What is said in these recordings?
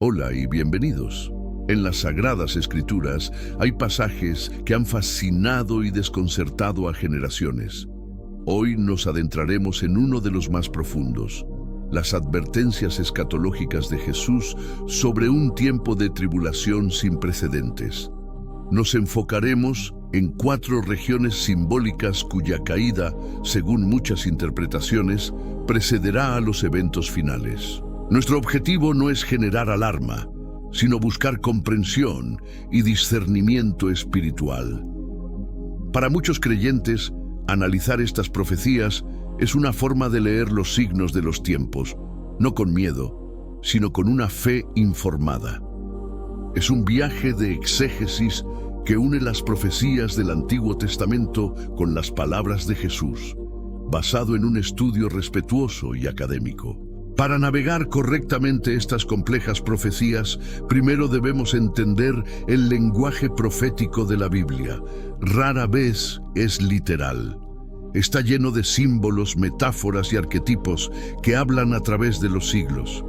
Hola y bienvenidos. En las Sagradas Escrituras hay pasajes que han fascinado y desconcertado a generaciones. Hoy nos adentraremos en uno de los más profundos, las advertencias escatológicas de Jesús sobre un tiempo de tribulación sin precedentes. Nos enfocaremos en 4 regiones simbólicas cuya caída, según muchas interpretaciones, precederá a los eventos finales. Nuestro objetivo no es generar alarma, sino buscar comprensión y discernimiento espiritual. Para muchos creyentes, analizar estas profecías es una forma de leer los signos de los tiempos, no con miedo, sino con una fe informada. Es un viaje de exégesis que une las profecías del Antiguo Testamento con las palabras de Jesús, basado en un estudio respetuoso y académico. Para navegar correctamente estas complejas profecías, primero debemos entender el lenguaje profético de la Biblia. Rara vez es literal. Está lleno de símbolos, metáforas y arquetipos que hablan a través de los siglos.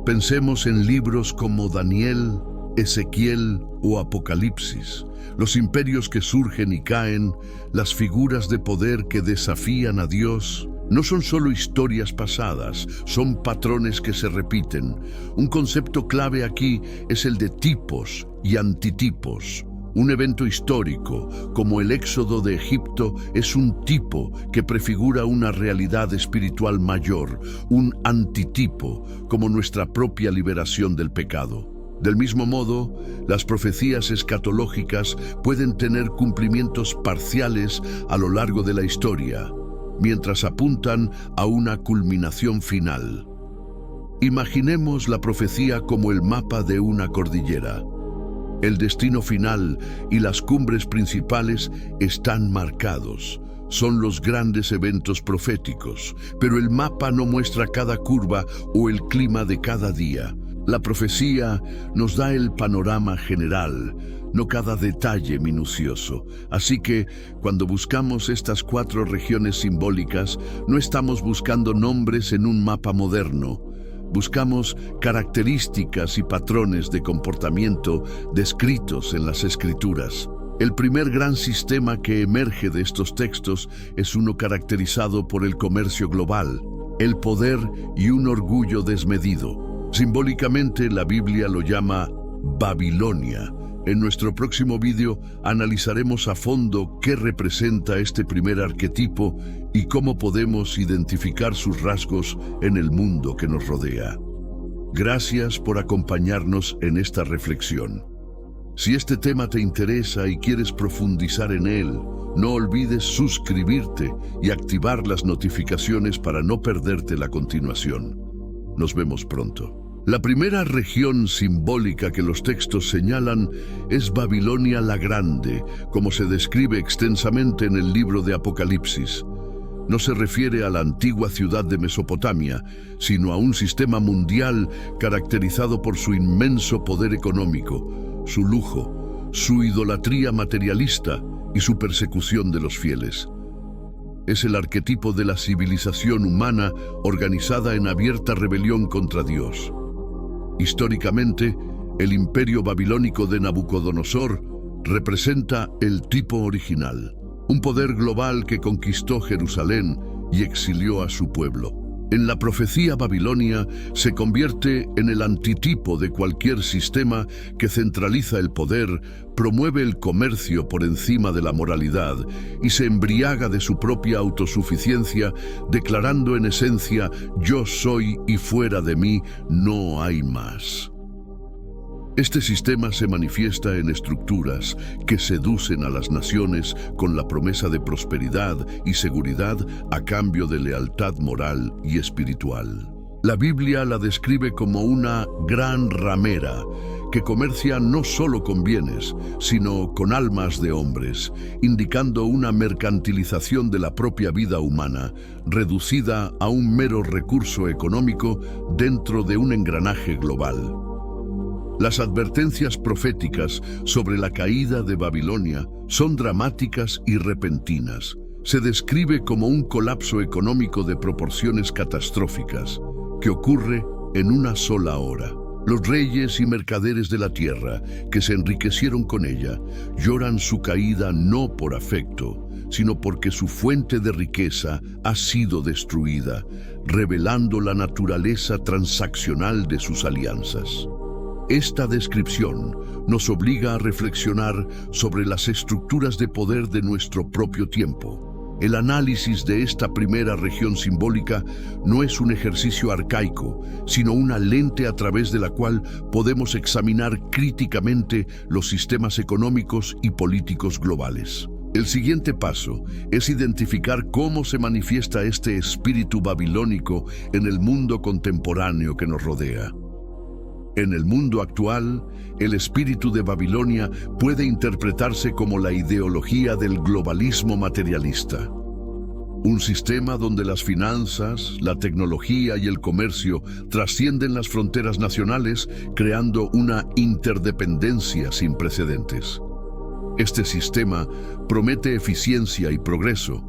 Pensemos en libros como Daniel, Ezequiel o Apocalipsis, los imperios que surgen y caen, las figuras de poder que desafían a Dios. No son solo historias pasadas, son patrones que se repiten. Un concepto clave aquí es el de tipos y antitipos. Un evento histórico, como el éxodo de Egipto, es un tipo que prefigura una realidad espiritual mayor, un antitipo, como nuestra propia liberación del pecado. Del mismo modo, las profecías escatológicas pueden tener cumplimientos parciales a lo largo de la historia, mientras apuntan a una culminación final. Imaginemos la profecía como el mapa de una cordillera. El destino final y las cumbres principales están marcados. Son los grandes eventos proféticos, pero el mapa no muestra cada curva o el clima de cada día. La profecía nos da el panorama general, no cada detalle minucioso. Así que, cuando buscamos estas 4 regiones simbólicas, no estamos buscando nombres en un mapa moderno. Buscamos características y patrones de comportamiento descritos en las Escrituras. El primer gran sistema que emerge de estos textos es uno caracterizado por el comercio global, el poder y un orgullo desmedido. Simbólicamente, la Biblia lo llama Babilonia. En nuestro próximo vídeo analizaremos a fondo qué representa este primer arquetipo y cómo podemos identificar sus rasgos en el mundo que nos rodea. Gracias por acompañarnos en esta reflexión. Si este tema te interesa y quieres profundizar en él, no olvides suscribirte y activar las notificaciones para no perderte la continuación. Nos vemos pronto. La primera región simbólica que los textos señalan es Babilonia la Grande, como se describe extensamente en el libro de Apocalipsis. No se refiere a la antigua ciudad de Mesopotamia, sino a un sistema mundial caracterizado por su inmenso poder económico, su lujo, su idolatría materialista y su persecución de los fieles. Es el arquetipo de la civilización humana organizada en abierta rebelión contra Dios. Históricamente, el imperio babilónico de Nabucodonosor representa el tipo original, un poder global que conquistó Jerusalén y exilió a su pueblo. En la profecía Babilonia se convierte en el antitipo de cualquier sistema que centraliza el poder, promueve el comercio por encima de la moralidad y se embriaga de su propia autosuficiencia, declarando en esencia: yo soy y fuera de mí no hay más. Este sistema se manifiesta en estructuras que seducen a las naciones con la promesa de prosperidad y seguridad a cambio de lealtad moral y espiritual. La Biblia la describe como una gran ramera que comercia no solo con bienes, sino con almas de hombres, indicando una mercantilización de la propia vida humana, reducida a un mero recurso económico dentro de un engranaje global. Las advertencias proféticas sobre la caída de Babilonia son dramáticas y repentinas. Se describe como un colapso económico de proporciones catastróficas que ocurre en una sola hora. Los reyes y mercaderes de la tierra, que se enriquecieron con ella, lloran su caída no por afecto, sino porque su fuente de riqueza ha sido destruida, revelando la naturaleza transaccional de sus alianzas. Esta descripción nos obliga a reflexionar sobre las estructuras de poder de nuestro propio tiempo. El análisis de esta primera región simbólica no es un ejercicio arcaico, sino una lente a través de la cual podemos examinar críticamente los sistemas económicos y políticos globales. El siguiente paso es identificar cómo se manifiesta este espíritu babilónico en el mundo contemporáneo que nos rodea. En el mundo actual, el espíritu de Babilonia puede interpretarse como la ideología del globalismo materialista. Un sistema donde las finanzas, la tecnología y el comercio trascienden las fronteras nacionales, creando una interdependencia sin precedentes. Este sistema promete eficiencia y progreso,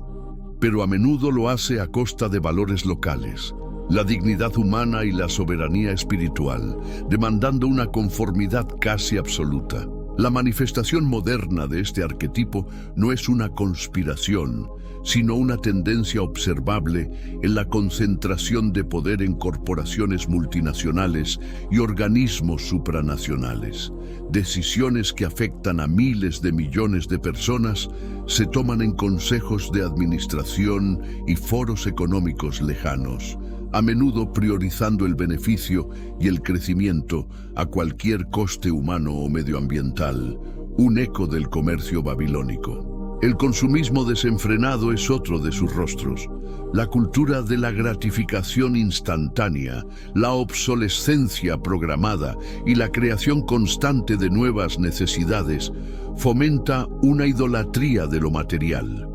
pero a menudo lo hace a costa de valores locales, la dignidad humana y la soberanía espiritual, demandando una conformidad casi absoluta. La manifestación moderna de este arquetipo no es una conspiración, sino una tendencia observable en la concentración de poder en corporaciones multinacionales y organismos supranacionales. Decisiones que afectan a miles de millones de personas se toman en consejos de administración y foros económicos lejanos, a menudo priorizando el beneficio y el crecimiento a cualquier coste humano o medioambiental, un eco del comercio babilónico. El consumismo desenfrenado es otro de sus rostros. La cultura de la gratificación instantánea, la obsolescencia programada y la creación constante de nuevas necesidades fomenta una idolatría de lo material.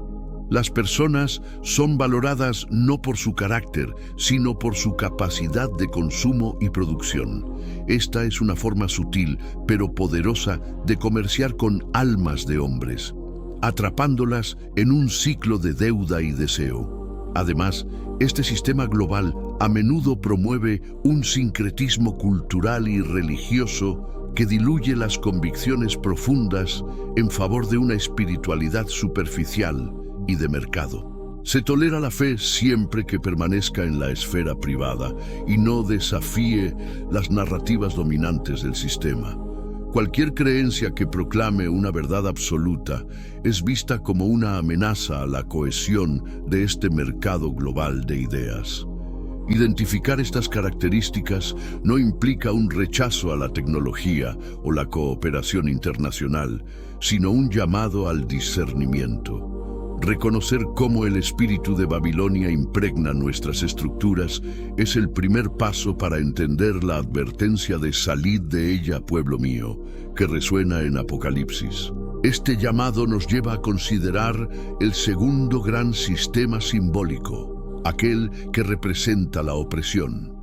Las personas son valoradas no por su carácter, sino por su capacidad de consumo y producción. Esta es una forma sutil, pero poderosa, de comerciar con almas de hombres, atrapándolas en un ciclo de deuda y deseo. Además, este sistema global a menudo promueve un sincretismo cultural y religioso que diluye las convicciones profundas en favor de una espiritualidad superficial y de mercado. Se tolera la fe siempre que permanezca en la esfera privada y no desafíe las narrativas dominantes del sistema. Cualquier creencia que proclame una verdad absoluta es vista como una amenaza a la cohesión de este mercado global de ideas. Identificar estas características no implica un rechazo a la tecnología o la cooperación internacional, sino un llamado al discernimiento. Reconocer cómo el espíritu de Babilonia impregna nuestras estructuras es el primer paso para entender la advertencia de «Salid de ella, pueblo mío», que resuena en Apocalipsis. Este llamado nos lleva a considerar el segundo gran sistema simbólico, aquel que representa la opresión.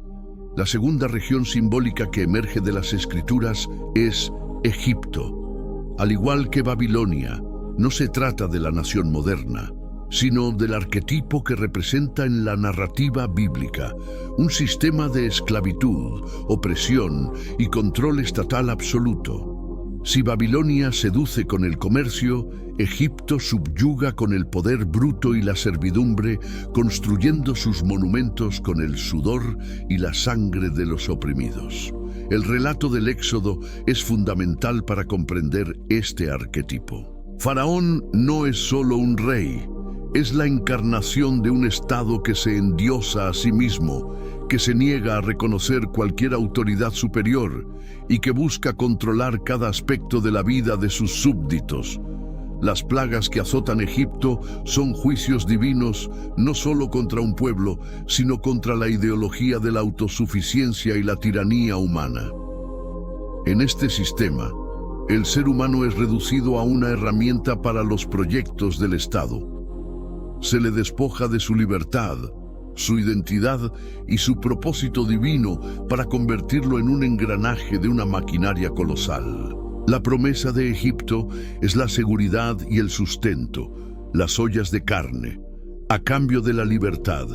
La segunda región simbólica que emerge de las Escrituras es Egipto. Al igual que Babilonia, no se trata de la nación moderna, sino del arquetipo que representa en la narrativa bíblica un sistema de esclavitud, opresión y control estatal absoluto. Si Babilonia seduce con el comercio, Egipto subyuga con el poder bruto y la servidumbre, construyendo sus monumentos con el sudor y la sangre de los oprimidos. El relato del Éxodo es fundamental para comprender este arquetipo. Faraón no es solo un rey, es la encarnación de un estado que se endiosa a sí mismo, que se niega a reconocer cualquier autoridad superior y que busca controlar cada aspecto de la vida de sus súbditos. Las plagas que azotan Egipto son juicios divinos no solo contra un pueblo, sino contra la ideología de la autosuficiencia y la tiranía humana. En este sistema, el ser humano es reducido a una herramienta para los proyectos del Estado. Se le despoja de su libertad, su identidad y su propósito divino para convertirlo en un engranaje de una maquinaria colosal. La promesa de Egipto es la seguridad y el sustento, las ollas de carne, a cambio de la libertad.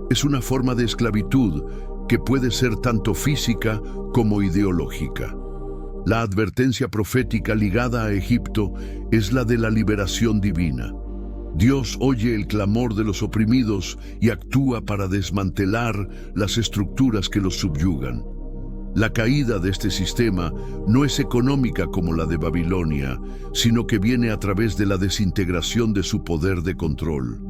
Es una forma de esclavitud que puede ser tanto física como ideológica. La advertencia profética ligada a Egipto es la de la liberación divina. Dios oye el clamor de los oprimidos y actúa para desmantelar las estructuras que los subyugan. La caída de este sistema no es económica como la de Babilonia, sino que viene a través de la desintegración de su poder de control.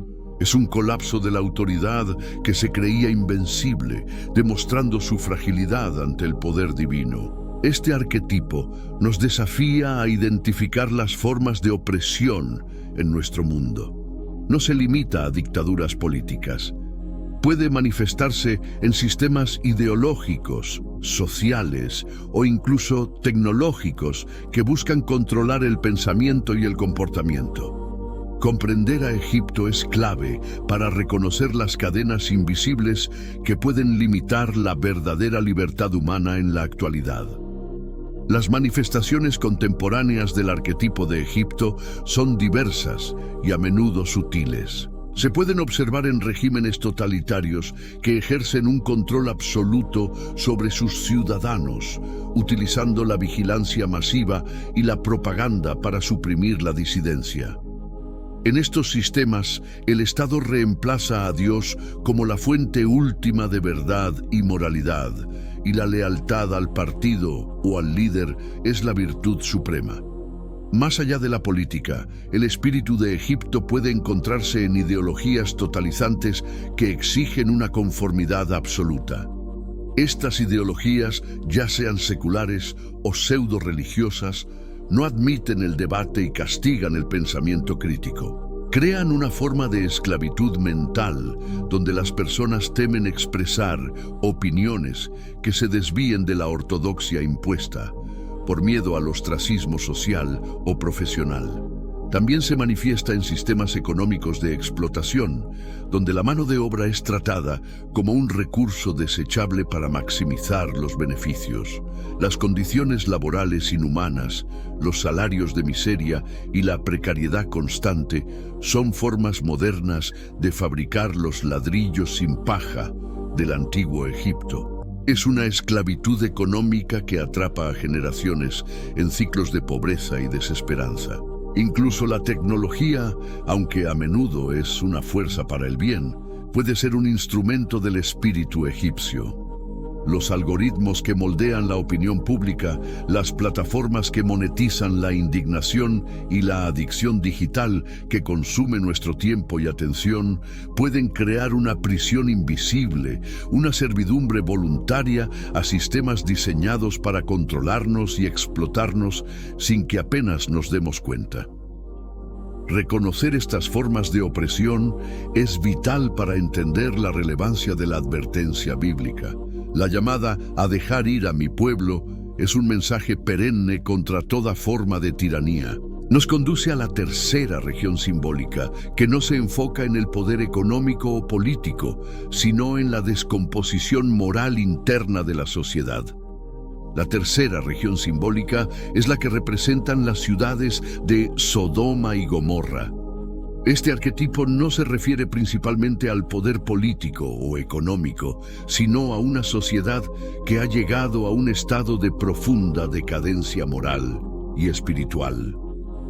Es un colapso de la autoridad que se creía invencible, demostrando su fragilidad ante el poder divino. Este arquetipo nos desafía a identificar las formas de opresión en nuestro mundo. No se limita a dictaduras políticas. Puede manifestarse en sistemas ideológicos, sociales o incluso tecnológicos que buscan controlar el pensamiento y el comportamiento. Comprender a Egipto es clave para reconocer las cadenas invisibles que pueden limitar la verdadera libertad humana en la actualidad. Las manifestaciones contemporáneas del arquetipo de Egipto son diversas y a menudo sutiles. Se pueden observar en regímenes totalitarios que ejercen un control absoluto sobre sus ciudadanos, utilizando la vigilancia masiva y la propaganda para suprimir la disidencia. En estos sistemas, el Estado reemplaza a Dios como la fuente última de verdad y moralidad, y la lealtad al partido o al líder es la virtud suprema. Más allá de la política, el espíritu de Egipto puede encontrarse en ideologías totalizantes que exigen una conformidad absoluta. Estas ideologías, ya sean seculares o pseudo-religiosas, no admiten el debate y castigan el pensamiento crítico. Crean una forma de esclavitud mental donde las personas temen expresar opiniones que se desvíen de la ortodoxia impuesta, por miedo al ostracismo social o profesional. También se manifiesta en sistemas económicos de explotación, donde la mano de obra es tratada como un recurso desechable para maximizar los beneficios. Las condiciones laborales inhumanas, los salarios de miseria y la precariedad constante son formas modernas de fabricar los ladrillos sin paja del antiguo Egipto. Es una esclavitud económica que atrapa a generaciones en ciclos de pobreza y desesperanza. Incluso la tecnología, aunque a menudo es una fuerza para el bien, puede ser un instrumento del espíritu egipcio. Los algoritmos que moldean la opinión pública, las plataformas que monetizan la indignación y la adicción digital que consume nuestro tiempo y atención, pueden crear una prisión invisible, una servidumbre voluntaria a sistemas diseñados para controlarnos y explotarnos sin que apenas nos demos cuenta. Reconocer estas formas de opresión es vital para entender la relevancia de la advertencia bíblica. La llamada a dejar ir a mi pueblo es un mensaje perenne contra toda forma de tiranía. Nos conduce a la tercera región simbólica, que no se enfoca en el poder económico o político, sino en la descomposición moral interna de la sociedad. La tercera región simbólica es la que representan las ciudades de Sodoma y Gomorra. Este arquetipo no se refiere principalmente al poder político o económico, sino a una sociedad que ha llegado a un estado de profunda decadencia moral y espiritual.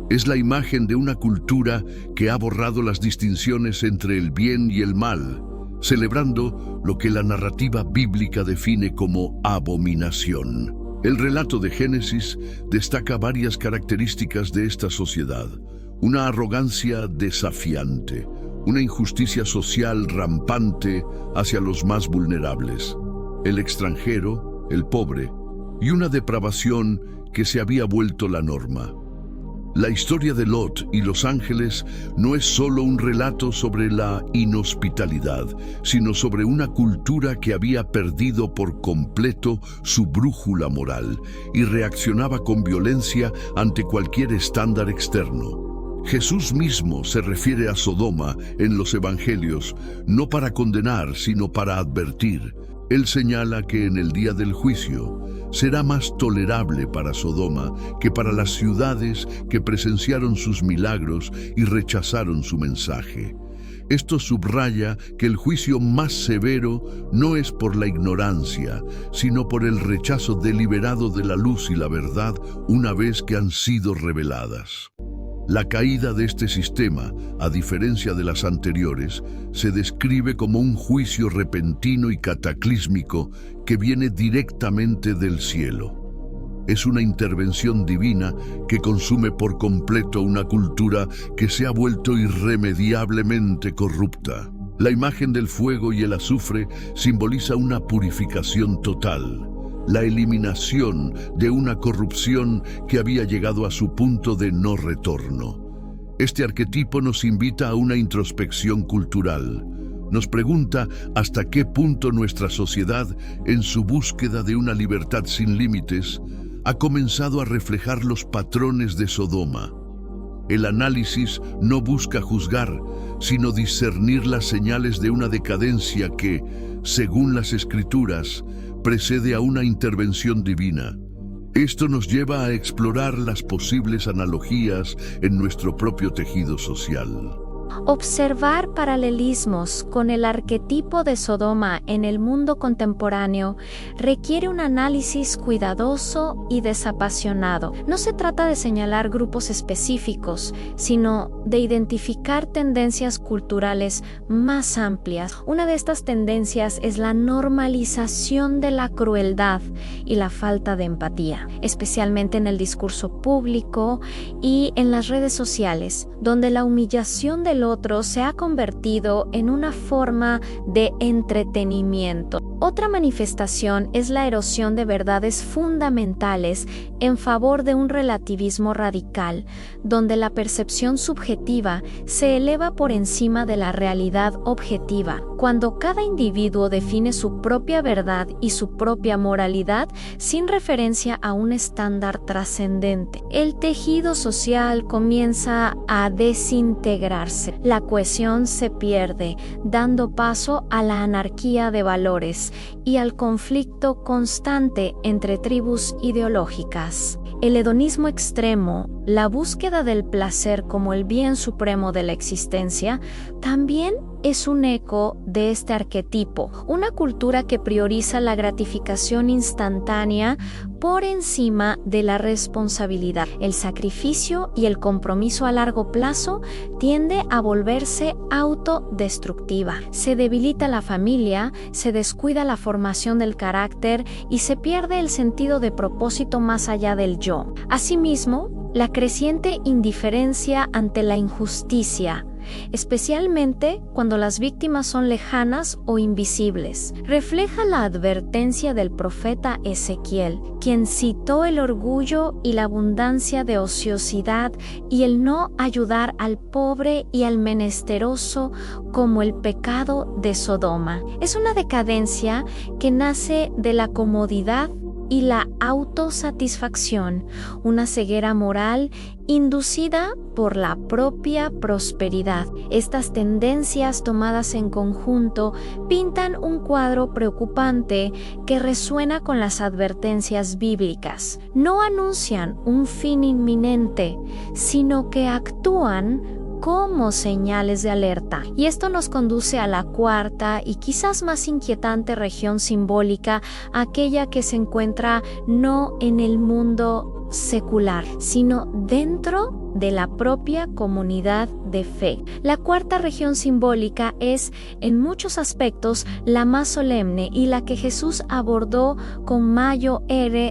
Es la imagen de una cultura que ha borrado las distinciones entre el bien y el mal, celebrando lo que la narrativa bíblica define como abominación. El relato de Génesis destaca varias características de esta sociedad. Una arrogancia desafiante, una injusticia social rampante hacia los más vulnerables, el extranjero, el pobre, y una depravación que se había vuelto la norma. La historia de Lot y los ángeles no es solo un relato sobre la inhospitalidad, sino sobre una cultura que había perdido por completo su brújula moral y reaccionaba con violencia ante cualquier estándar externo. Jesús mismo se refiere a Sodoma en los Evangelios, no para condenar, sino para advertir. Él señala que en el día del juicio será más tolerable para Sodoma que para las ciudades que presenciaron sus milagros y rechazaron su mensaje. Esto subraya que el juicio más severo no es por la ignorancia, sino por el rechazo deliberado de la luz y la verdad una vez que han sido reveladas. La caída de este sistema, a diferencia de las anteriores, se describe como un juicio repentino y cataclísmico que viene directamente del cielo. Es una intervención divina que consume por completo una cultura que se ha vuelto irremediablemente corrupta. La imagen del fuego y el azufre simboliza una purificación total, la eliminación de una corrupción que había llegado a su punto de no retorno. Este arquetipo nos invita a una introspección cultural. Nos pregunta hasta qué punto nuestra sociedad, en su búsqueda de una libertad sin límites, ha comenzado a reflejar los patrones de Sodoma. El análisis no busca juzgar, sino discernir las señales de una decadencia que, según las Escrituras, precede a una intervención divina. Esto nos lleva a explorar las posibles analogías en nuestro propio tejido social. Observar paralelismos con el arquetipo de Sodoma en el mundo contemporáneo requiere un análisis cuidadoso y desapasionado. No se trata de señalar grupos específicos, sino de identificar tendencias culturales más amplias. Una de estas tendencias es la normalización de la crueldad y la falta de empatía, especialmente en el discurso público y en las redes sociales, donde la humillación del otro se ha convertido en una forma de entretenimiento. Otra manifestación es la erosión de verdades fundamentales en favor de un relativismo radical, donde la percepción subjetiva se eleva por encima de la realidad objetiva. Cuando cada individuo define su propia verdad y su propia moralidad sin referencia a un estándar trascendente, el tejido social comienza a desintegrarse. La cohesión se pierde, dando paso a la anarquía de valores y al conflicto constante entre tribus ideológicas. El hedonismo extremo, la búsqueda del placer como el bien supremo de la existencia, también es un eco de este arquetipo, una cultura que prioriza la gratificación instantánea por encima de la responsabilidad. El sacrificio y el compromiso a largo plazo tiende a volverse autodestructiva. Se debilita la familia, se descuida la formación del carácter y se pierde el sentido de propósito más allá del yo. Asimismo, la creciente indiferencia ante la injusticia, especialmente cuando las víctimas son lejanas o invisibles, refleja la advertencia del profeta Ezequiel, quien citó el orgullo y la abundancia de ociosidad y el no ayudar al pobre y al menesteroso como el pecado de Sodoma. Es una decadencia que nace de la comodidad y la autosatisfacción, una ceguera moral inducida por la propia prosperidad. Estas tendencias tomadas en conjunto pintan un cuadro preocupante que resuena con las advertencias bíblicas. No anuncian un fin inminente, sino que actúan como señales de alerta. Y esto nos conduce a la cuarta y quizás más inquietante región simbólica, aquella que se encuentra no en el mundo secular, sino dentro de la propia comunidad de fe. La cuarta región simbólica es, en muchos aspectos, la más solemne y la que Jesús abordó con mayor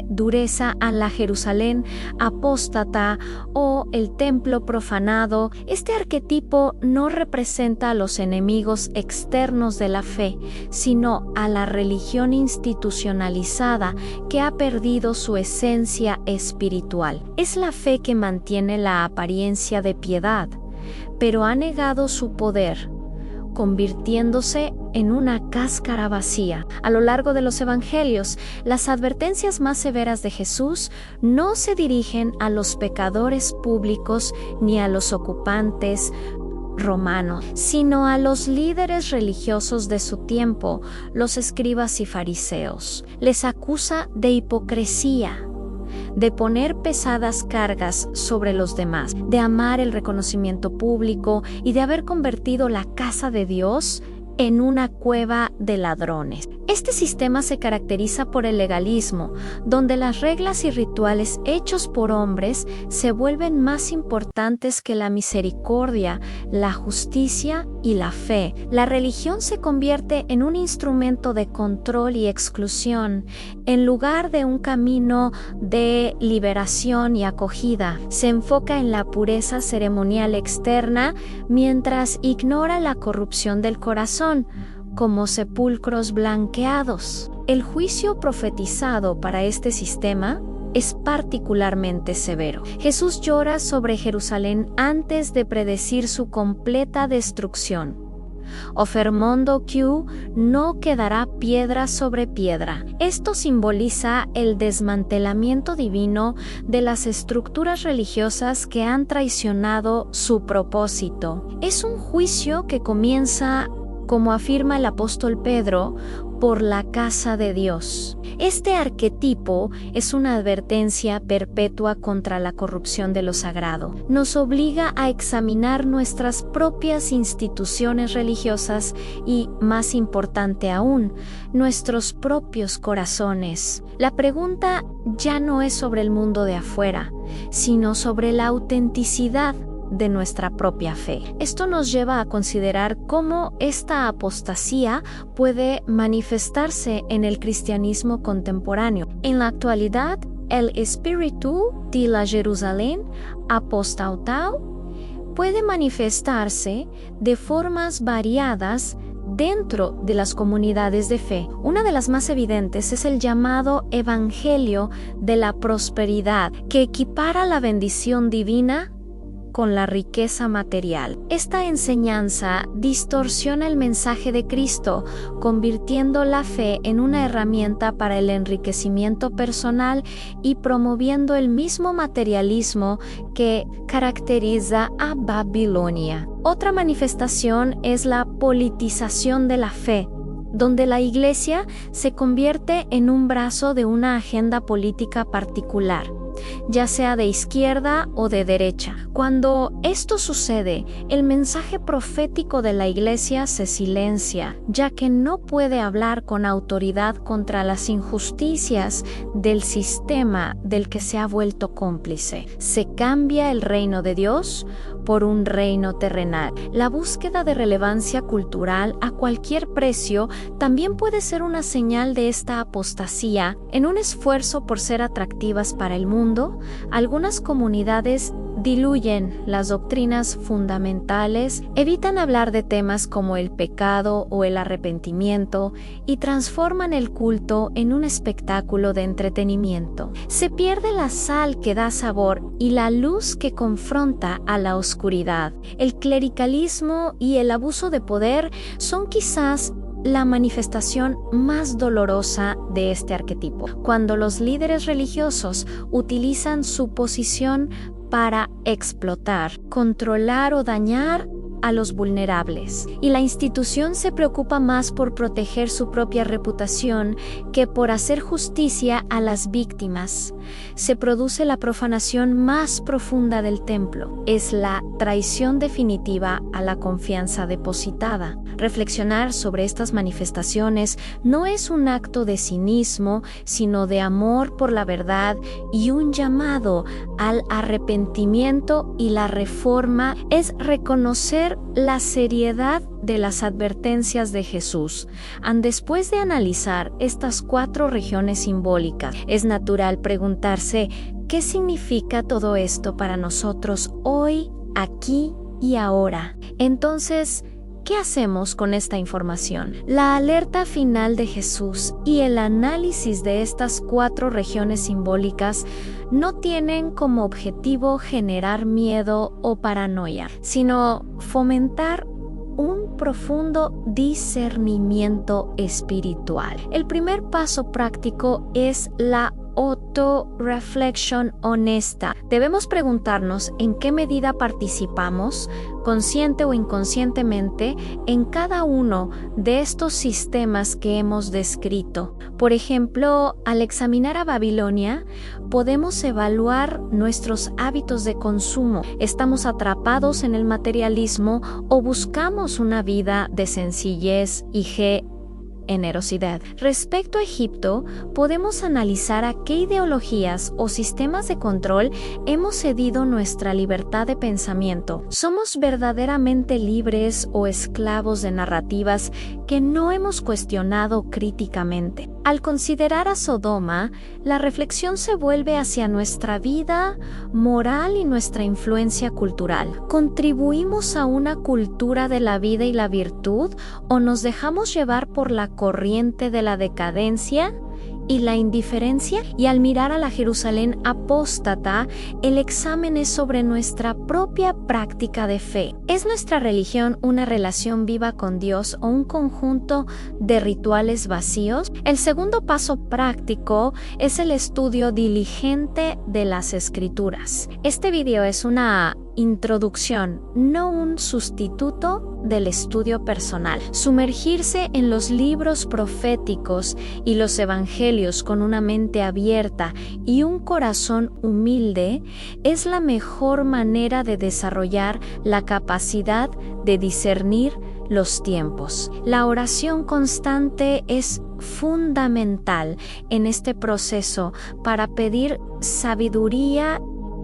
dureza a la Jerusalén apóstata o el templo profanado. Este arquetipo no representa a los enemigos externos de la fe, sino a la religión institucionalizada que ha perdido su esencia espiritual. Es la fe que mantiene la apariencia de piedad, pero ha negado su poder, convirtiéndose en una cáscara vacía. A lo largo de los evangelios, las advertencias más severas de Jesús no se dirigen a los pecadores públicos ni a los ocupantes romanos, sino a los líderes religiosos de su tiempo, los escribas y fariseos. Les acusa de hipocresía, de poner pesadas cargas sobre los demás, de amar el reconocimiento público y de haber convertido la casa de Dios en una cueva de ladrones. Este sistema se caracteriza por el legalismo, donde las reglas y rituales hechos por hombres se vuelven más importantes que la misericordia, la justicia y la fe. La religión se convierte en un instrumento de control y exclusión, en lugar de un camino de liberación y acogida. Se enfoca en la pureza ceremonial externa, mientras ignora la corrupción del corazón, como sepulcros blanqueados. El juicio profetizado para este sistema es particularmente severo. Jesús llora sobre Jerusalén antes de predecir su completa destrucción. Ofermondo Q no quedará piedra sobre piedra. Esto simboliza el desmantelamiento divino de las estructuras religiosas que han traicionado su propósito. Es un juicio que comienza, como afirma el apóstol Pedro, por la casa de Dios. Este arquetipo es una advertencia perpetua contra la corrupción de lo sagrado. Nos obliga a examinar nuestras propias instituciones religiosas y, más importante aún, nuestros propios corazones. La pregunta ya no es sobre el mundo de afuera, sino sobre la autenticidad de nuestra propia fe. Esto nos lleva a considerar cómo esta apostasía puede manifestarse en el cristianismo contemporáneo. En la actualidad, el espíritu de la Jerusalén apostatado puede manifestarse de formas variadas dentro de las comunidades de fe. Una de las más evidentes es el llamado Evangelio de la Prosperidad, que equipara la bendición divina con la riqueza material. Esta enseñanza distorsiona el mensaje de Cristo, convirtiendo la fe en una herramienta para el enriquecimiento personal y promoviendo el mismo materialismo que caracteriza a Babilonia. Otra manifestación es la politización de la fe, donde la Iglesia se convierte en un brazo de una agenda política particular, ya sea de izquierda o de derecha. Cuando esto sucede, el mensaje profético de la Iglesia se silencia, ya que no puede hablar con autoridad contra las injusticias del sistema del que se ha vuelto cómplice. Se cambia el reino de Dios por un reino terrenal. La búsqueda de relevancia cultural a cualquier precio también puede ser una señal de esta apostasía. En un esfuerzo por ser atractivas para el mundo, algunas comunidades diluyen las doctrinas fundamentales, evitan hablar de temas como el pecado o el arrepentimiento y transforman el culto en un espectáculo de entretenimiento. Se pierde la sal que da sabor y la luz que confronta a la oscuridad. El clericalismo y el abuso de poder son quizás la manifestación más dolorosa de este arquetipo, cuando los líderes religiosos utilizan su posición para explotar, controlar o dañar a los vulnerables, y la institución se preocupa más por proteger su propia reputación que por hacer justicia a las víctimas. Se produce la profanación más profunda del templo. Es la traición definitiva a la confianza depositada. Reflexionar sobre estas manifestaciones no es un acto de cinismo, sino de amor por la verdad y un llamado al arrepentimiento y la reforma. Es reconocer la seriedad de las advertencias de Jesús. Después de analizar estas 4 regiones simbólicas, es natural preguntarse ¿qué significa todo esto para nosotros hoy, aquí y ahora? Entonces, ¿qué hacemos con esta información? La alerta final de Jesús y el análisis de estas 4 regiones simbólicas no tienen como objetivo generar miedo o paranoia, sino fomentar un profundo discernimiento espiritual. El primer paso práctico es la auto-reflexión honesta. Debemos preguntarnos en qué medida participamos, consciente o inconscientemente, en cada uno de estos sistemas que hemos descrito. Por ejemplo, al examinar a Babilonia, podemos evaluar nuestros hábitos de consumo. ¿Estamos atrapados en el materialismo o buscamos una vida de sencillez y generosidad? Respecto a Egipto, podemos analizar a qué ideologías o sistemas de control hemos cedido nuestra libertad de pensamiento. ¿Somos verdaderamente libres o esclavos de narrativas que no hemos cuestionado críticamente? Al considerar a Sodoma, la reflexión se vuelve hacia nuestra vida moral y nuestra influencia cultural. ¿Contribuimos a una cultura de la vida y la virtud o nos dejamos llevar por la corriente de la decadencia y la indiferencia? Y al mirar a la Jerusalén apóstata, el examen es sobre nuestra propia práctica de fe. ¿Es nuestra religión una relación viva con Dios o un conjunto de rituales vacíos? El segundo paso práctico es el estudio diligente de las Escrituras. Este video es una introducción, no un sustituto del estudio personal. Sumergirse en los libros proféticos y los evangelios con una mente abierta y un corazón humilde es la mejor manera de desarrollar la capacidad de discernir los tiempos. La oración constante es fundamental en este proceso para pedir sabiduría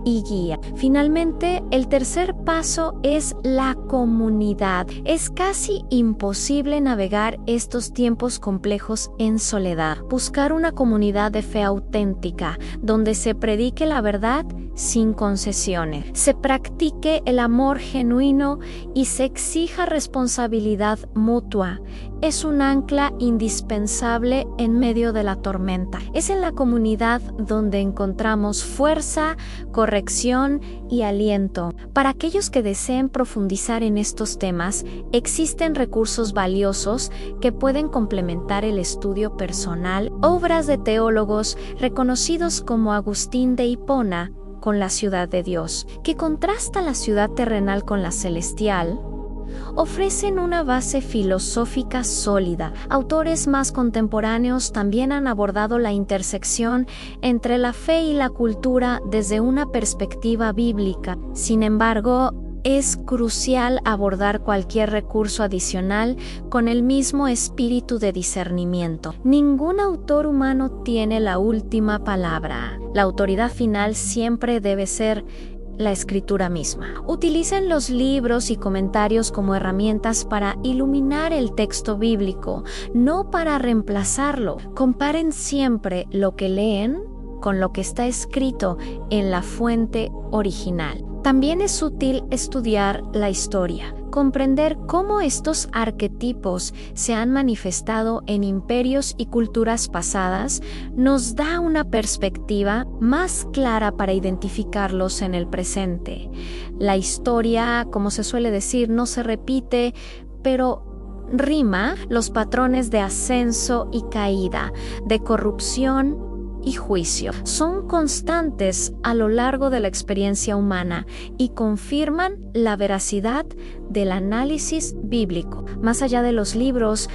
y guía. Finalmente, el tercer paso es la comunidad. Es casi imposible navegar estos tiempos complejos en soledad. Buscar una comunidad de fe auténtica, donde se predique la verdad sin concesiones, se practique el amor genuino y se exija responsabilidad mutua, es un ancla indispensable en medio de la tormenta. Es en la comunidad donde encontramos fuerza, corrección y aliento. Para aquellos que deseen profundizar en estos temas, existen recursos valiosos que pueden complementar el estudio personal, obras de teólogos reconocidos como Agustín de Hipona con la ciudad de Dios, que contrasta la ciudad terrenal con la celestial, ofrecen una base filosófica sólida. Autores más contemporáneos también han abordado la intersección entre la fe y la cultura desde una perspectiva bíblica. Sin embargo, es crucial abordar cualquier recurso adicional con el mismo espíritu de discernimiento. Ningún autor humano tiene la última palabra. La autoridad final siempre debe ser la Escritura misma. Utilicen los libros y comentarios como herramientas para iluminar el texto bíblico, no para reemplazarlo. Comparen siempre lo que leen con lo que está escrito en la fuente original. También es útil estudiar la historia, comprender cómo estos arquetipos se han manifestado en imperios y culturas pasadas nos da una perspectiva más clara para identificarlos en el presente. La historia, como se suele decir, no se repite, pero rima los patrones de ascenso y caída, de corrupción y juicio. Son constantes a lo largo de la experiencia humana y confirman la veracidad del análisis bíblico. Más allá de los libros,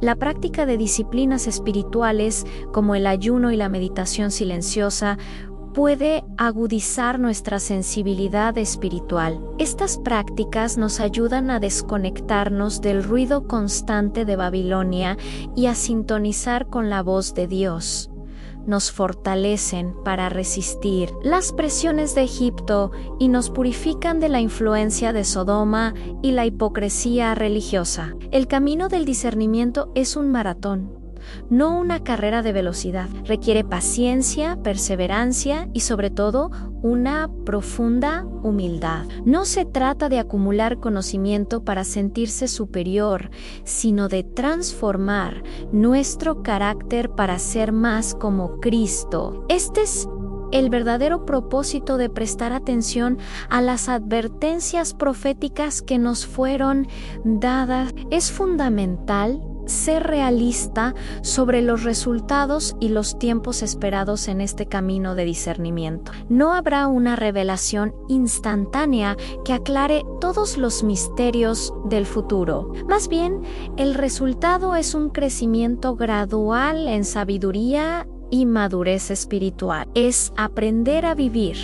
la práctica de disciplinas espirituales como el ayuno y la meditación silenciosa puede agudizar nuestra sensibilidad espiritual. Estas prácticas nos ayudan a desconectarnos del ruido constante de Babilonia y a sintonizar con la voz de Dios. Nos fortalecen para resistir las presiones de Egipto y nos purifican de la influencia de Sodoma y la hipocresía religiosa. El camino del discernimiento es un maratón, no una carrera de velocidad. Requiere paciencia, perseverancia y sobre todo una profunda humildad. No se trata de acumular conocimiento para sentirse superior, sino de transformar nuestro carácter para ser más como Cristo. Este es el verdadero propósito de prestar atención a las advertencias proféticas que nos fueron dadas. Es fundamental ser realista sobre los resultados y los tiempos esperados en este camino de discernimiento. No habrá una revelación instantánea que aclare todos los misterios del futuro. Más bien, el resultado es un crecimiento gradual en sabiduría y madurez espiritual. Es aprender a vivir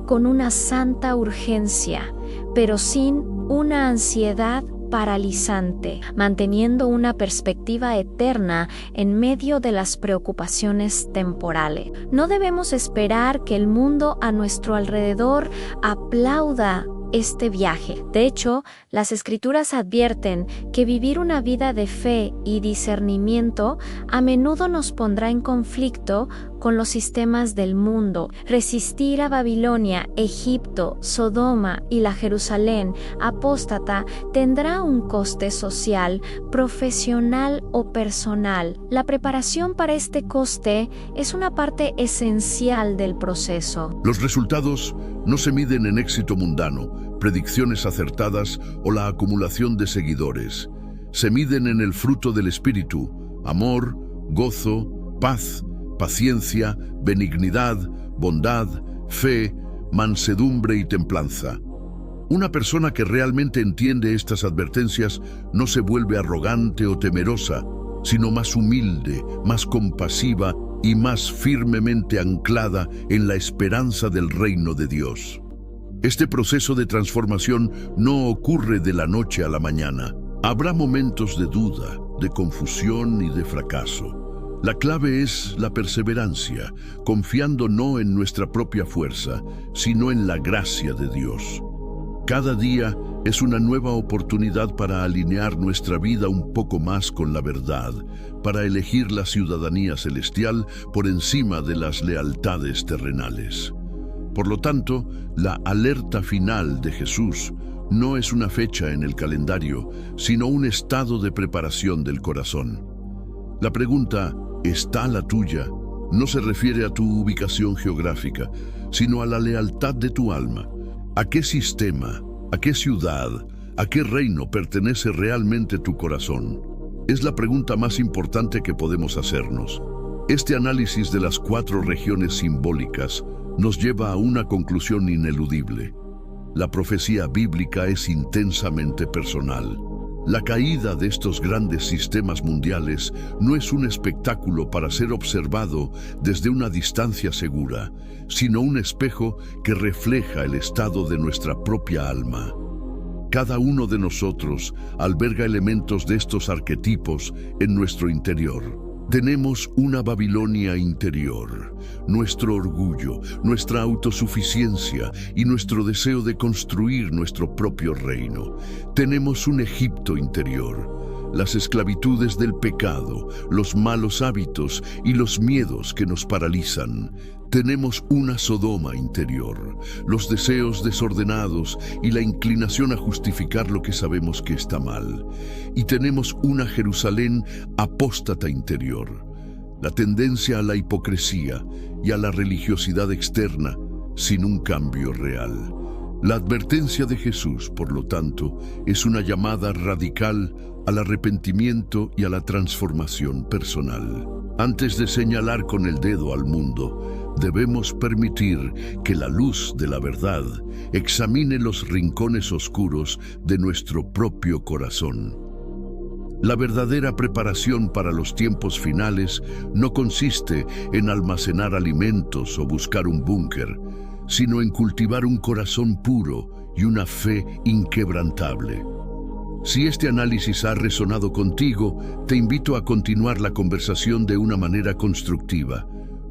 con una santa urgencia, pero sin una ansiedad paralizante, manteniendo una perspectiva eterna en medio de las preocupaciones temporales. No debemos esperar que el mundo a nuestro alrededor aplauda este viaje. De hecho, las Escrituras advierten que vivir una vida de fe y discernimiento a menudo nos pondrá en conflicto con los sistemas del mundo. Resistir a Babilonia, Egipto, Sodoma y la Jerusalén apóstata tendrá un coste social, profesional o personal. La preparación para este coste es una parte esencial del proceso. Los resultados no se miden en éxito mundano, predicciones acertadas o la acumulación de seguidores. Se miden en el fruto del Espíritu: amor, gozo, paz, paciencia, benignidad, bondad, fe, mansedumbre y templanza. Una persona que realmente entiende estas advertencias no se vuelve arrogante o temerosa, sino más humilde, más compasiva y más firmemente anclada en la esperanza del reino de Dios. Este proceso de transformación no ocurre de la noche a la mañana. Habrá momentos de duda, de confusión y de fracaso. La clave es la perseverancia, confiando no en nuestra propia fuerza, sino en la gracia de Dios. Cada día es una nueva oportunidad para alinear nuestra vida un poco más con la verdad, para elegir la ciudadanía celestial por encima de las lealtades terrenales. Por lo tanto, la alerta final de Jesús no es una fecha en el calendario, sino un estado de preparación del corazón. La pregunta, ¿está la tuya?, no se refiere a tu ubicación geográfica, sino a la lealtad de tu alma. ¿A qué sistema, a qué ciudad, a qué reino pertenece realmente tu corazón? Es la pregunta más importante que podemos hacernos. Este análisis de las 4 regiones simbólicas nos lleva a una conclusión ineludible. La profecía bíblica es intensamente personal. La caída de estos grandes sistemas mundiales no es un espectáculo para ser observado desde una distancia segura, sino un espejo que refleja el estado de nuestra propia alma. Cada uno de nosotros alberga elementos de estos arquetipos en nuestro interior. Tenemos una Babilonia interior, nuestro orgullo, nuestra autosuficiencia y nuestro deseo de construir nuestro propio reino. Tenemos un Egipto interior, las esclavitudes del pecado, los malos hábitos y los miedos que nos paralizan. Tenemos una Sodoma interior, los deseos desordenados y la inclinación a justificar lo que sabemos que está mal. Y tenemos una Jerusalén apóstata interior, la tendencia a la hipocresía y a la religiosidad externa sin un cambio real. La advertencia de Jesús, por lo tanto, es una llamada radical al arrepentimiento y a la transformación personal. Antes de señalar con el dedo al mundo, debemos permitir que la luz de la verdad examine los rincones oscuros de nuestro propio corazón. La verdadera preparación para los tiempos finales no consiste en almacenar alimentos o buscar un búnker, sino en cultivar un corazón puro y una fe inquebrantable. Si este análisis ha resonado contigo, te invito a continuar la conversación de una manera constructiva.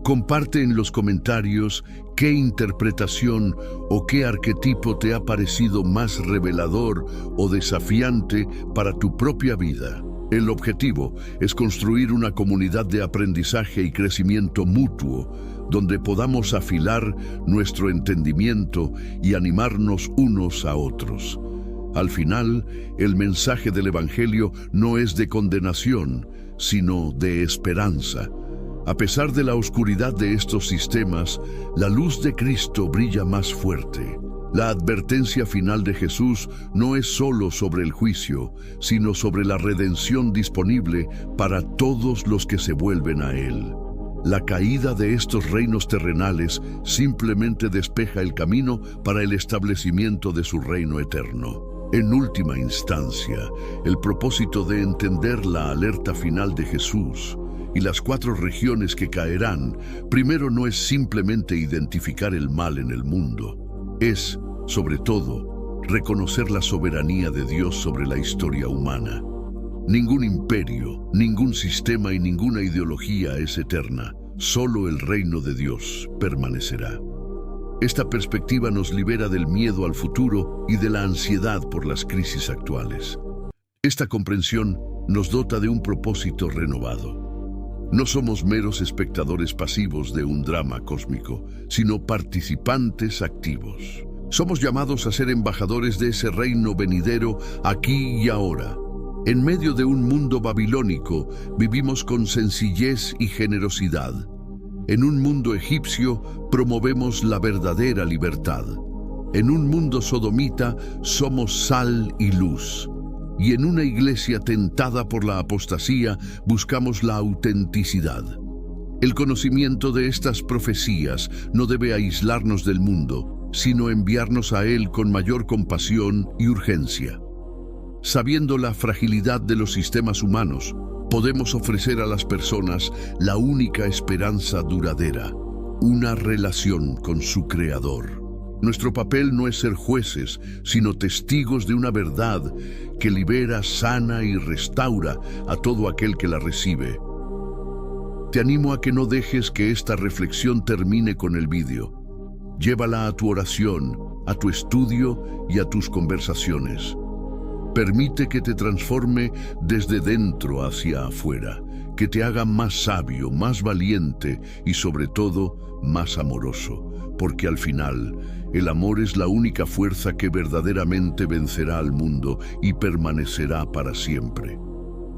Comparte en los comentarios qué interpretación o qué arquetipo te ha parecido más revelador o desafiante para tu propia vida. El objetivo es construir una comunidad de aprendizaje y crecimiento mutuo, donde podamos afilar nuestro entendimiento y animarnos unos a otros. Al final, el mensaje del Evangelio no es de condenación, sino de esperanza. A pesar de la oscuridad de estos sistemas, la luz de Cristo brilla más fuerte. La advertencia final de Jesús no es solo sobre el juicio, sino sobre la redención disponible para todos los que se vuelven a Él. La caída de estos reinos terrenales simplemente despeja el camino para el establecimiento de su reino eterno. En última instancia, el propósito de entender la alerta final de Jesús y las 4 regiones que caerán, primero no es simplemente identificar el mal en el mundo, es, sobre todo, reconocer la soberanía de Dios sobre la historia humana. Ningún imperio, ningún sistema y ninguna ideología es eterna. Solo el reino de Dios permanecerá. Esta perspectiva nos libera del miedo al futuro y de la ansiedad por las crisis actuales. Esta comprensión nos dota de un propósito renovado. No somos meros espectadores pasivos de un drama cósmico, sino participantes activos. Somos llamados a ser embajadores de ese reino venidero aquí y ahora. En medio de un mundo babilónico, vivimos con sencillez y generosidad. En un mundo egipcio, promovemos la verdadera libertad. En un mundo sodomita, somos sal y luz. Y en una iglesia tentada por la apostasía, buscamos la autenticidad. El conocimiento de estas profecías no debe aislarnos del mundo, sino enviarnos a él con mayor compasión y urgencia. Sabiendo la fragilidad de los sistemas humanos, podemos ofrecer a las personas la única esperanza duradera, una relación con su Creador. Nuestro papel no es ser jueces, sino testigos de una verdad que libera, sana y restaura a todo aquel que la recibe. Te animo a que no dejes que esta reflexión termine con el vídeo. Llévala a tu oración, a tu estudio y a tus conversaciones. Permite que te transforme desde dentro hacia afuera, que te haga más sabio, más valiente y sobre todo más amoroso, porque al final el amor es la única fuerza que verdaderamente vencerá al mundo y permanecerá para siempre.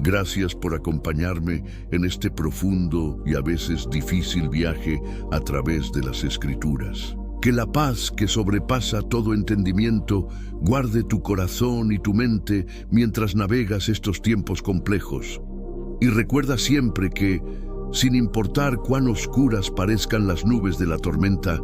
Gracias por acompañarme en este profundo y a veces difícil viaje a través de las Escrituras. Que la paz que sobrepasa todo entendimiento guarde tu corazón y tu mente mientras navegas estos tiempos complejos. Y recuerda siempre que, sin importar cuán oscuras parezcan las nubes de la tormenta,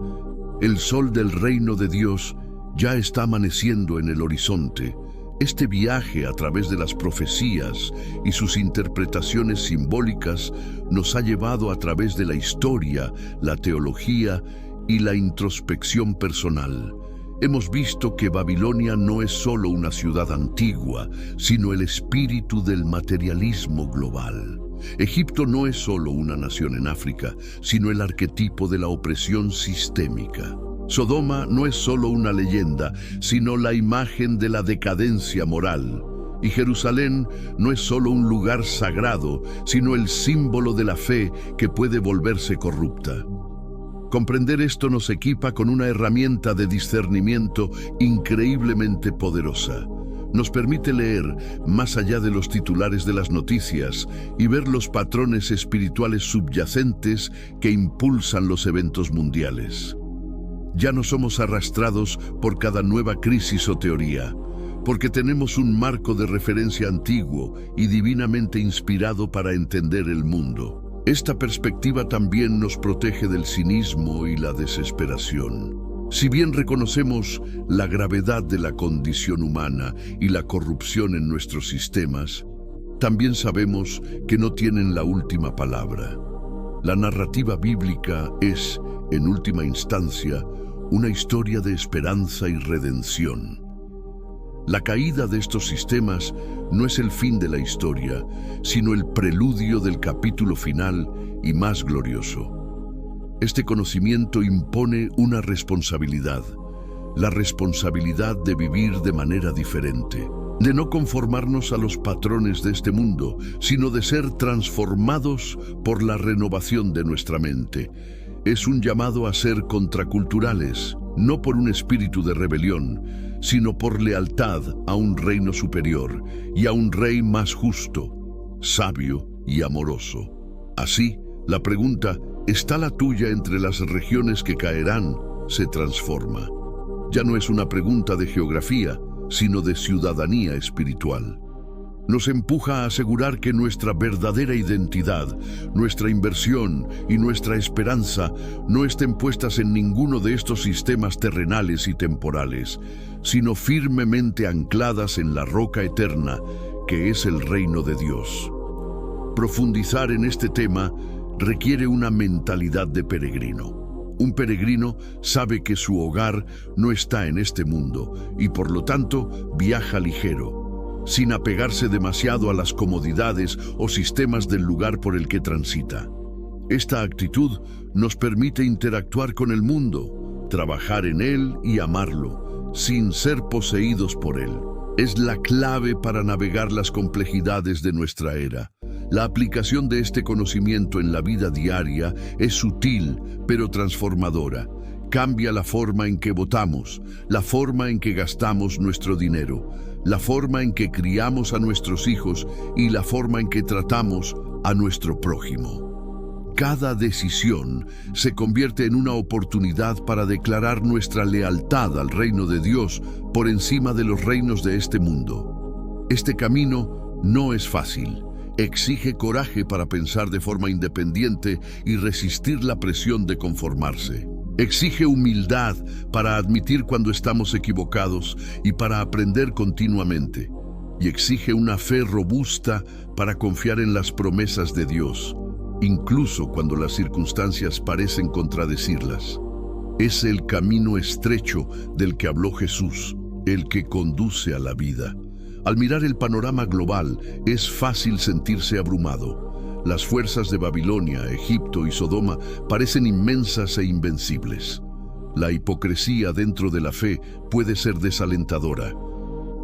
el sol del reino de Dios ya está amaneciendo en el horizonte. Este viaje a través de las profecías y sus interpretaciones simbólicas nos ha llevado a través de la historia, la teología y la introspección personal. Hemos visto que Babilonia no es solo una ciudad antigua, sino el espíritu del materialismo global. Egipto no es solo una nación en África, sino el arquetipo de la opresión sistémica. Sodoma no es solo una leyenda, sino la imagen de la decadencia moral. Y Jerusalén no es solo un lugar sagrado, sino el símbolo de la fe que puede volverse corrupta. Comprender esto nos equipa con una herramienta de discernimiento increíblemente poderosa. Nos permite leer más allá de los titulares de las noticias y ver los patrones espirituales subyacentes que impulsan los eventos mundiales. Ya no somos arrastrados por cada nueva crisis o teoría, porque tenemos un marco de referencia antiguo y divinamente inspirado para entender el mundo. Esta perspectiva también nos protege del cinismo y la desesperación. Si bien reconocemos la gravedad de la condición humana y la corrupción en nuestros sistemas, también sabemos que no tienen la última palabra. La narrativa bíblica es, en última instancia, una historia de esperanza y redención. La caída de estos sistemas no es el fin de la historia, sino el preludio del capítulo final y más glorioso. Este conocimiento impone una responsabilidad, la responsabilidad de vivir de manera diferente, de no conformarnos a los patrones de este mundo, sino de ser transformados por la renovación de nuestra mente. Es un llamado a ser contraculturales, no por un espíritu de rebelión, sino por lealtad a un reino superior y a un rey más justo, sabio y amoroso. Así, la pregunta, ¿está la tuya entre las regiones que caerán?, se transforma. ya no es una pregunta de geografía, sino de ciudadanía espiritual. Nos empuja a asegurar que nuestra verdadera identidad, nuestra inversión y nuestra esperanza no estén puestas en ninguno de estos sistemas terrenales y temporales, sino firmemente ancladas en la roca eterna, que es el reino de Dios. Profundizar en este tema requiere una mentalidad de peregrino. Un peregrino sabe que su hogar no está en este mundo y por lo tanto viaja ligero, sin apegarse demasiado a las comodidades o sistemas del lugar por el que transita. Esta actitud nos permite interactuar con el mundo, trabajar en él y amarlo, sin ser poseídos por él. Es la clave para navegar las complejidades de nuestra era. La aplicación de este conocimiento en la vida diaria es sutil, pero transformadora. Cambia la forma en que votamos, la forma en que gastamos nuestro dinero, la forma en que criamos a nuestros hijos y la forma en que tratamos a nuestro prójimo. Cada decisión se convierte en una oportunidad para declarar nuestra lealtad al reino de Dios por encima de los reinos de este mundo. Este camino no es fácil. Exige coraje para pensar de forma independiente y resistir la presión de conformarse. Exige humildad para admitir cuando estamos equivocados y para aprender continuamente. Y exige una fe robusta para confiar en las promesas de Dios, incluso cuando las circunstancias parecen contradecirlas. Es el camino estrecho del que habló Jesús, el que conduce a la vida. Al mirar el panorama global, es fácil sentirse abrumado. Las fuerzas de Babilonia, Egipto y Sodoma parecen inmensas e invencibles. La hipocresía dentro de la fe puede ser desalentadora,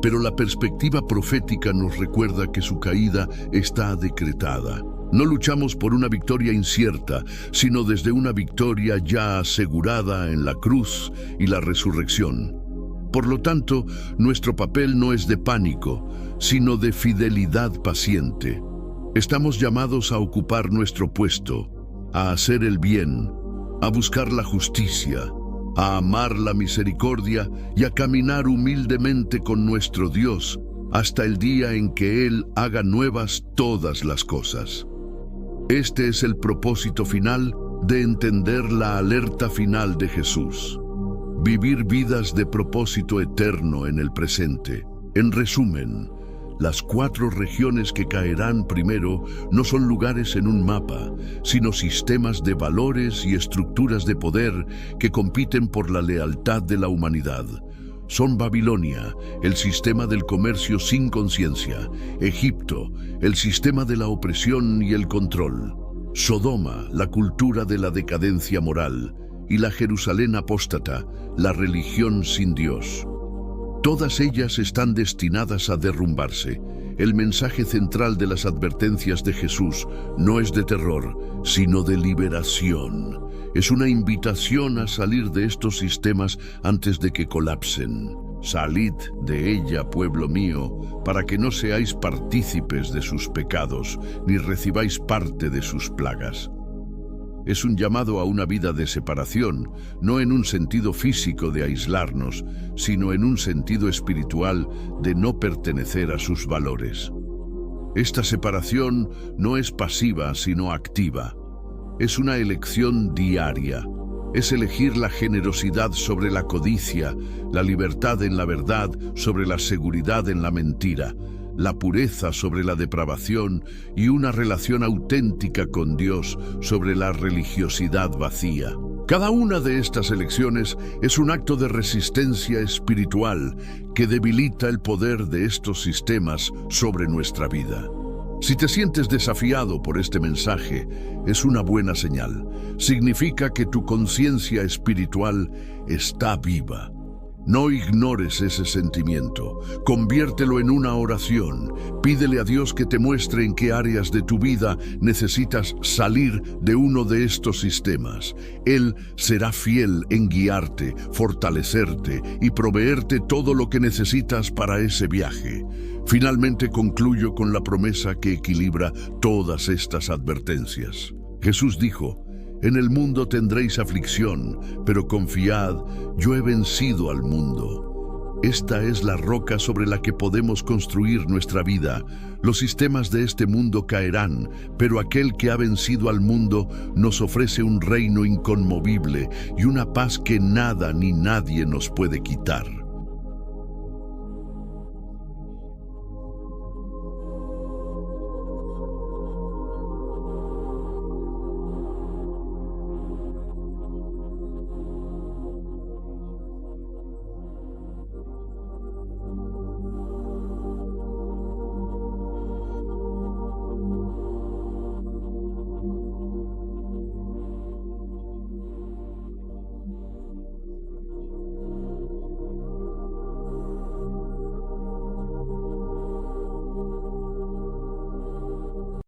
pero la perspectiva profética nos recuerda que su caída está decretada. No luchamos por una victoria incierta, sino desde una victoria ya asegurada en la cruz y la resurrección. Por lo tanto, nuestro papel no es de pánico, sino de fidelidad paciente. Estamos llamados a ocupar nuestro puesto, a hacer el bien, a buscar la justicia, a amar la misericordia y a caminar humildemente con nuestro Dios hasta el día en que Él haga nuevas todas las cosas. Este es el propósito final de entender la alerta final de Jesús. Vivir vidas de propósito eterno en el presente. En resumen, las 4 regiones que caerán primero no son lugares en un mapa, sino sistemas de valores y estructuras de poder que compiten por la lealtad de la humanidad. Son Babilonia, el sistema del comercio sin conciencia; Egipto, el sistema de la opresión y el control; Sodoma, la cultura de la decadencia moral; y la Jerusalén apóstata, la religión sin Dios. Todas ellas están destinadas a derrumbarse. El mensaje central de las advertencias de Jesús no es de terror, sino de liberación. Es una invitación a salir de estos sistemas antes de que colapsen. Salid de ella, pueblo mío, para que no seáis partícipes de sus pecados, ni recibáis parte de sus plagas. Es un llamado a una vida de separación, no en un sentido físico de aislarnos, sino en un sentido espiritual de no pertenecer a sus valores. Esta separación no es pasiva, sino activa. Es una elección diaria. Es elegir la generosidad sobre la codicia, la libertad en la verdad sobre la seguridad en la mentira, la pureza sobre la depravación y una relación auténtica con Dios sobre la religiosidad vacía. Cada una de estas elecciones es un acto de resistencia espiritual que debilita el poder de estos sistemas sobre nuestra vida. Si te sientes desafiado por este mensaje, es una buena señal. Significa que tu conciencia espiritual está viva. No ignores ese sentimiento, conviértelo en una oración. Pídele a Dios que te muestre en qué áreas de tu vida necesitas salir de uno de estos sistemas. Él será fiel en guiarte, fortalecerte y proveerte todo lo que necesitas para ese viaje. Finalmente concluyo con la promesa que equilibra todas estas advertencias. Jesús dijo: En el mundo tendréis aflicción, pero confiad, yo he vencido al mundo. Esta es la roca sobre la que podemos construir nuestra vida. Los sistemas de este mundo caerán, pero aquel que ha vencido al mundo nos ofrece un reino inconmovible y una paz que nada ni nadie nos puede quitar.